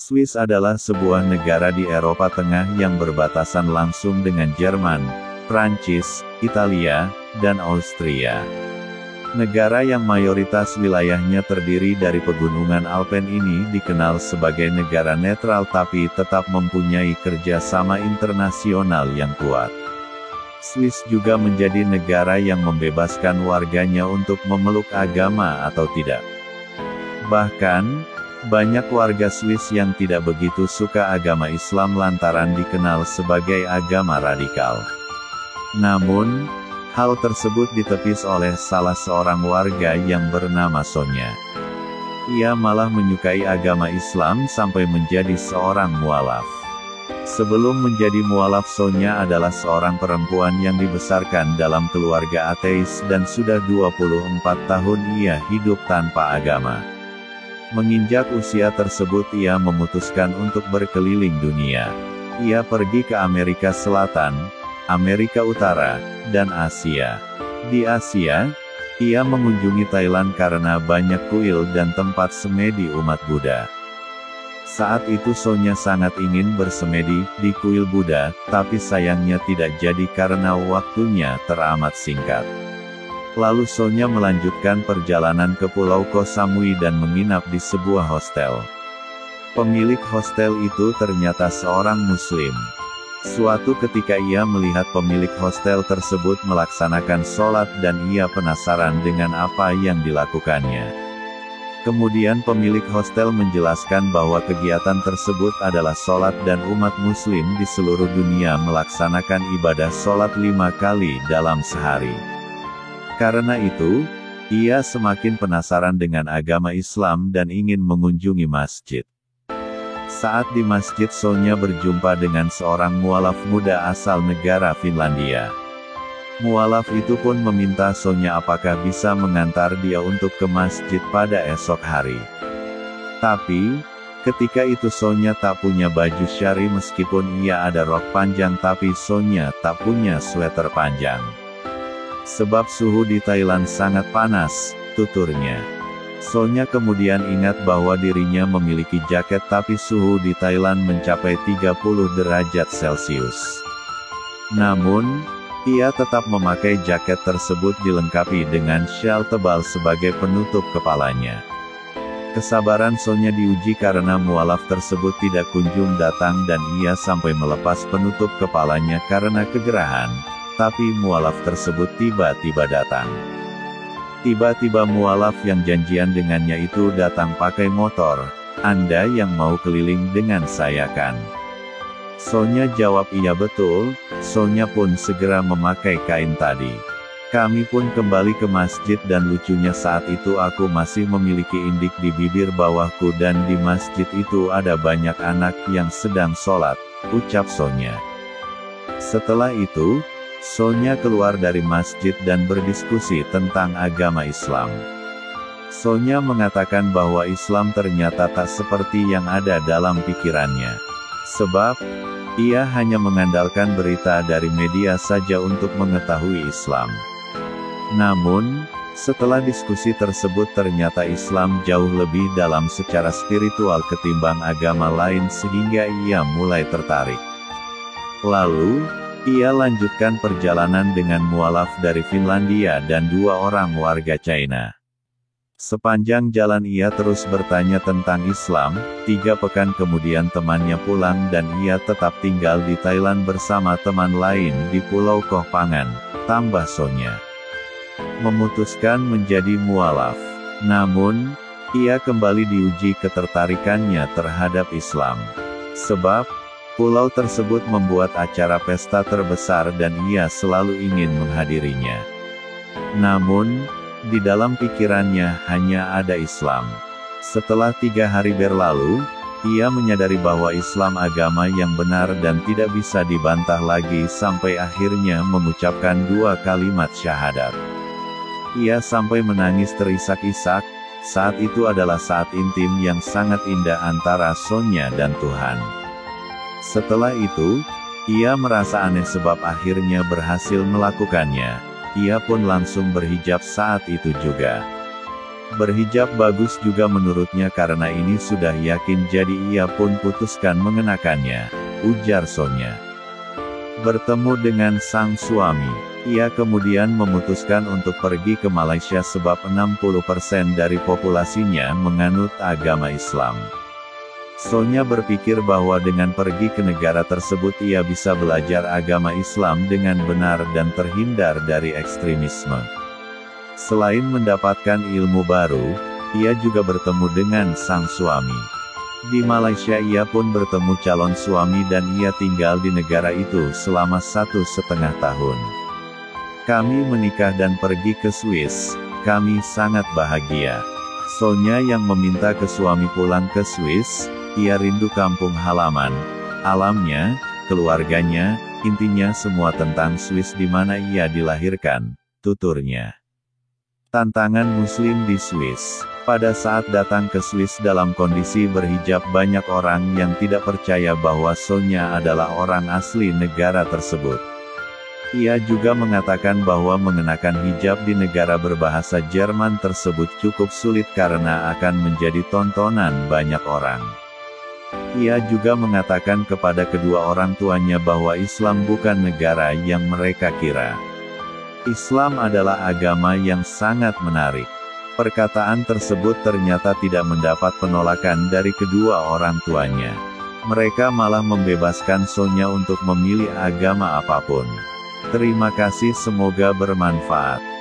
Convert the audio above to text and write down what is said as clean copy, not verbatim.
Swiss adalah sebuah negara di Eropa Tengah yang berbatasan langsung dengan Jerman, Prancis, Italia, dan Austria. Negara yang mayoritas wilayahnya terdiri dari pegunungan Alpen ini dikenal sebagai negara netral tapi tetap mempunyai kerjasama internasional yang kuat. Swiss juga menjadi negara yang membebaskan warganya untuk memeluk agama atau tidak. Bahkan, banyak warga Swiss yang tidak begitu suka agama Islam lantaran dikenal sebagai agama radikal. Namun, hal tersebut ditepis oleh salah seorang warga yang bernama Sonya. Ia malah menyukai agama Islam sampai menjadi seorang mualaf. Sebelum menjadi mualaf, Sonya adalah seorang perempuan yang dibesarkan dalam keluarga ateis dan sudah 24 tahun ia hidup tanpa agama. Menginjak usia tersebut ia memutuskan untuk berkeliling dunia. Ia pergi ke Amerika Selatan, Amerika Utara, dan Asia. Di Asia, ia mengunjungi Thailand karena banyak kuil dan tempat semedi umat Buddha. Saat itu Sonya sangat ingin bersemedi di kuil Buddha, tapi sayangnya tidak jadi karena waktunya teramat singkat. Lalu Sonya melanjutkan perjalanan ke Pulau Koh Samui dan menginap di sebuah hostel. Pemilik hostel itu ternyata seorang Muslim. Suatu ketika ia melihat pemilik hostel tersebut melaksanakan sholat dan ia penasaran dengan apa yang dilakukannya. Kemudian pemilik hostel menjelaskan bahwa kegiatan tersebut adalah sholat dan umat Muslim di seluruh dunia melaksanakan ibadah sholat 5 kali dalam sehari. Karena itu, ia semakin penasaran dengan agama Islam dan ingin mengunjungi masjid. Saat di masjid Sonya berjumpa dengan seorang mualaf muda asal negara Finlandia. Mualaf itu pun meminta Sonya apakah bisa mengantar dia untuk ke masjid pada esok hari. Tapi, ketika itu Sonya tak punya baju syari meskipun ia ada rok panjang tapi Sonya tak punya sweater panjang. Sebab suhu di Thailand sangat panas, tuturnya. Sonya kemudian ingat bahwa dirinya memiliki jaket tapi suhu di Thailand mencapai 30 derajat Celcius. Namun, ia tetap memakai jaket tersebut dilengkapi dengan syal tebal sebagai penutup kepalanya. Kesabaran Sonya diuji karena mualaf tersebut tidak kunjung datang dan ia sampai melepas penutup kepalanya karena kegerahan. Tapi mualaf tersebut tiba-tiba datang. Tiba-tiba mualaf yang janjian dengannya itu datang pakai motor. "Anda yang mau keliling dengan saya kan?" Sonya jawab iya betul. Sonya pun segera memakai kain tadi. Kami pun kembali ke masjid dan lucunya saat itu aku masih memiliki indik di bibir bawahku dan di masjid itu ada banyak anak yang sedang sholat, ucap Sonya. Setelah itu, Sonya keluar dari masjid dan berdiskusi tentang agama Islam. Sonya mengatakan bahwa Islam ternyata tak seperti yang ada dalam pikirannya. Sebab, ia hanya mengandalkan berita dari media saja untuk mengetahui Islam. Namun, setelah diskusi tersebut ternyata Islam jauh lebih dalam secara spiritual ketimbang agama lain sehingga ia mulai tertarik. Lalu, ia lanjutkan perjalanan dengan mualaf dari Finlandia dan 2 orang warga China. Sepanjang jalan ia terus bertanya tentang Islam. 3 pekan kemudian temannya pulang dan ia tetap tinggal di Thailand bersama teman lain di Pulau Koh Phangan, tambah Sonya. Memutuskan menjadi mualaf. Namun, ia kembali diuji ketertarikannya terhadap Islam. Sebab, pulau tersebut membuat acara pesta terbesar dan ia selalu ingin menghadirinya. Namun, di dalam pikirannya hanya ada Islam. Setelah 3 hari berlalu, ia menyadari bahwa Islam agama yang benar dan tidak bisa dibantah lagi sampai akhirnya mengucapkan 2 kalimat syahadat. Ia sampai menangis terisak-isak. Saat itu adalah saat intim yang sangat indah antara Sonya dan Tuhan. Setelah itu, ia merasa aneh sebab akhirnya berhasil melakukannya. Ia pun langsung berhijab saat itu juga. Berhijab bagus juga menurutnya karena ini sudah yakin jadi ia pun putuskan mengenakannya, ujar Sonya. Bertemu dengan sang suami, ia kemudian memutuskan untuk pergi ke Malaysia sebab 60% dari populasinya menganut agama Islam. Sonya berpikir bahwa dengan pergi ke negara tersebut ia bisa belajar agama Islam dengan benar dan terhindar dari ekstremisme. Selain mendapatkan ilmu baru, ia juga bertemu dengan sang suami. Di Malaysia ia pun bertemu calon suami dan ia tinggal di negara itu selama 1,5 tahun. Kami menikah dan pergi ke Swiss, kami sangat bahagia. Sonya yang meminta ke suami pulang ke Swiss, ia rindu kampung halaman, alamnya, keluarganya, intinya semua tentang Swiss di mana ia dilahirkan, tuturnya. Tantangan Muslim di Swiss. Pada saat datang ke Swiss dalam kondisi berhijab banyak orang yang tidak percaya bahwa Sonya adalah orang asli negara tersebut. Ia juga mengatakan bahwa mengenakan hijab di negara berbahasa Jerman tersebut cukup sulit karena akan menjadi tontonan banyak orang. Ia juga mengatakan kepada kedua orang tuanya bahwa Islam bukan negara yang mereka kira. Islam adalah agama yang sangat menarik. Perkataan tersebut ternyata tidak mendapat penolakan dari kedua orang tuanya. Mereka malah membebaskan Sonya untuk memilih agama apapun. Terima kasih, semoga bermanfaat.